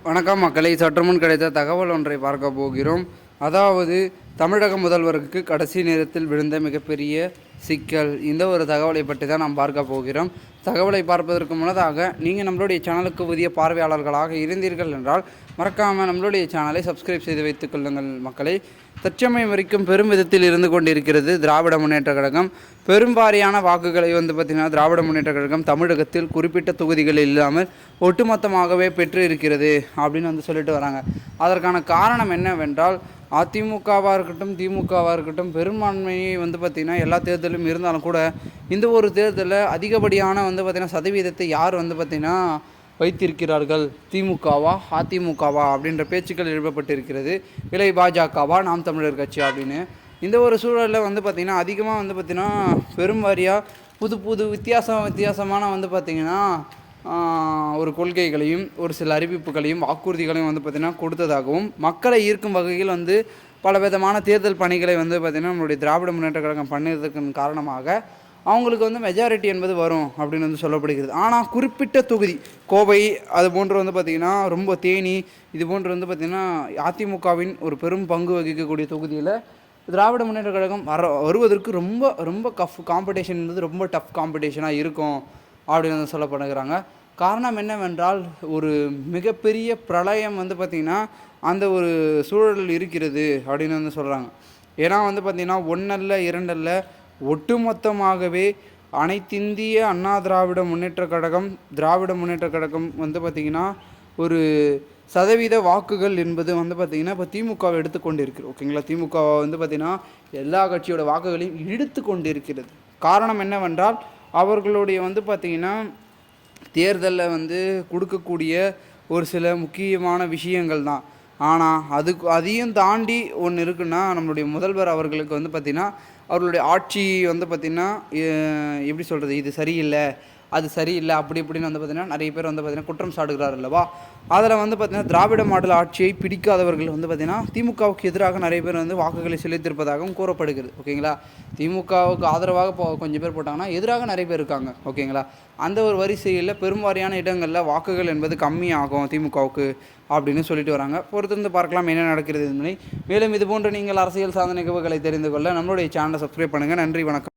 வணக்கம் மக்களை, சற்று முன் கிடைத்த தகவல் ஒன்றை பார்க்க போகிறோம். அதாவது தமிழக முதல்வருக்கு கடைசி நேரத்தில் விழுந்த மிகப்பெரிய சிக்கல். இந்த ஒரு தகவலை பற்றி தான் நாம் பார்க்க போகிறோம். தகவலை பார்ப்பதற்கு முன்னதாக நீங்கள் நம்மளுடைய சேனலுக்கு புதிய பார்வையாளர்களாக இருந்தீர்கள் என்றால் மறக்காமல் நம்மளுடைய சேனலை சப்ஸ்கிரைப் செய்து வைத்துக் கொள்ளுங்கள். மக்களை, தற்சமயம் வரைக்கும் பெரும் விதத்தில் இருந்து கொண்டிருக்கிறது திராவிட முன்னேற்ற கழகம். பெரும்பாரியான வாக்குகளை பார்த்திங்கன்னா திராவிட முன்னேற்ற கழகம் தமிழகத்தில் குறிப்பிட்ட தொகுதிகளில் இல்லாமல் ஒட்டுமொத்தமாகவே பெற்று இருக்கிறது அப்படின்னு சொல்லிட்டு வராங்க. அதற்கான காரணம் என்னவென்றால், அதிமுகவாக இருக்கட்டும் திமுகவாக இருக்கட்டும் பெரும்பான்மையை பார்த்திங்கன்னா எல்லா தேர்தலும் இருந்தாலும் கூட இந்த ஒரு தேர்தலில் அதிகப்படியான பார்த்திங்கன்னா சதவீதத்தை யார் பார்த்திங்கன்னா வைத்திருக்கிறார்கள்? திமுகவா அதிமுகவா அப்படின்ற பேச்சுக்கள் எழுப்பப்பட்டிருக்கிறது. இல்லை பாஜகவா நாம் தமிழர் கட்சி அப்படின்னு. இந்த ஒரு சூழலில் பார்த்திங்கன்னா அதிகமாக பார்த்திங்கன்னா பெரும் வாரியாக புது புது வித்தியாசமான பார்த்திங்கன்னா ஒரு கொள்கைகளையும் ஒரு சில அறிவிப்புகளையும் வாக்குறுதிகளையும் பார்த்திங்கன்னா கொடுத்ததாகவும் மக்களை ஈர்க்கும் வகையில் பல விதமான தேர்தல் பணிகளை பார்த்திங்கன்னா நம்மளுடைய திராவிட முன்னேற்ற கழகம் பண்ணதற்கு காரணமாக அவங்களுக்கு மெஜாரிட்டி என்பது வரும் அப்படின்னு சொல்லப்படுகிறது. ஆனால் குறிப்பிட்ட தொகுதி கோவை அது போன்று பார்த்திங்கன்னா ரொம்ப தேனி இது போன்று பார்த்திங்கன்னா அதிமுகவின் ஒரு பெரும் பங்கு வகிக்கக்கூடிய தொகுதியில் திராவிட முன்னேற்ற கழகம் வருவதற்கு ரொம்ப ரொம்ப காம்படிஷன் ரொம்ப டஃப் காம்படிஷனாக இருக்கும் அப்படின்னு சொல்லப்படுகிறாங்க. காரணம் என்னவென்றால், ஒரு மிகப்பெரிய பிரளயம் பார்த்திங்கன்னா அந்த ஒரு சூழல் இருக்கிறது அப்படின்னு சொல்கிறாங்க. ஏன்னா பார்த்திங்கன்னா ஒன்றல்ல இரண்டல்ல ஒட்டுமொத்தமாகவே அனைத்திந்திய அண்ணா திராவிட முன்னேற்ற கழகம் பார்த்திங்கன்னா ஒரு சதவீத வாக்குகள் என்பது பார்த்திங்கன்னா இப்போ திமுகவை எடுத்துக்கொண்டு இருக்கிறது. ஓகேங்களா, திமுக பார்த்திங்கன்னா எல்லா கட்சியோட வாக்குகளையும் இழுத்து கொண்டு இருக்கிறது. காரணம் என்னவென்றால், அவர்களுடைய பார்த்திங்கன்னா தேர்தலில் கொடுக்கக்கூடிய ஒரு சில முக்கியமான விஷயங்கள் தான். ஆனால் அதையும் தாண்டி ஒன்று இருக்குன்னா, நம்மளுடைய முதல்வர் அவர்களுக்கு பார்த்திங்கன்னா அவர்களுடைய ஆட்சி பார்த்திங்கன்னா எப்படி சொல்கிறது, இது சரியில்லை அது சரியில்லை அப்படி இப்படின்னு பார்த்திங்கன்னா நிறைய பேர் பார்த்திங்கன்னா குற்றம் சாட்டுகிறார் அல்லவா. அதில் பார்த்திங்கன்னா திராவிட மாடல் ஆட்சியை பிடிக்காதவர்கள் பார்த்திங்கன்னா திமுகவுக்கு எதிராக நிறைய பேர் வாக்குகளை செலுத்தியிருப்பதாகவும் கூறப்படுகிறது. ஓகேங்களா, திமுகவுக்கு ஆதரவாக கொஞ்சம் பேர் போட்டாங்கன்னா எதிராக நிறைய பேர் இருக்காங்க. ஓகேங்களா, அந்த ஒரு வரிசையில் பெரும்பாரியான இடங்களில் வாக்குகள் என்பது கம்மியாகும் திமுகவுக்கு அப்படின்னு சொல்லிட்டு வராங்க. பொறுத்திருந்து பார்க்கலாம் என்ன நடக்கிறது என்பதை. மேலும் இது போன்ற நீங்கள் அரசியல் சார்ந்த நிகழ்வுகளை தெரிந்து கொள்ள நம்மளுடைய சேனலை சப்ஸ்கிரைப் பண்ணுங்கள். நன்றி, வணக்கம்.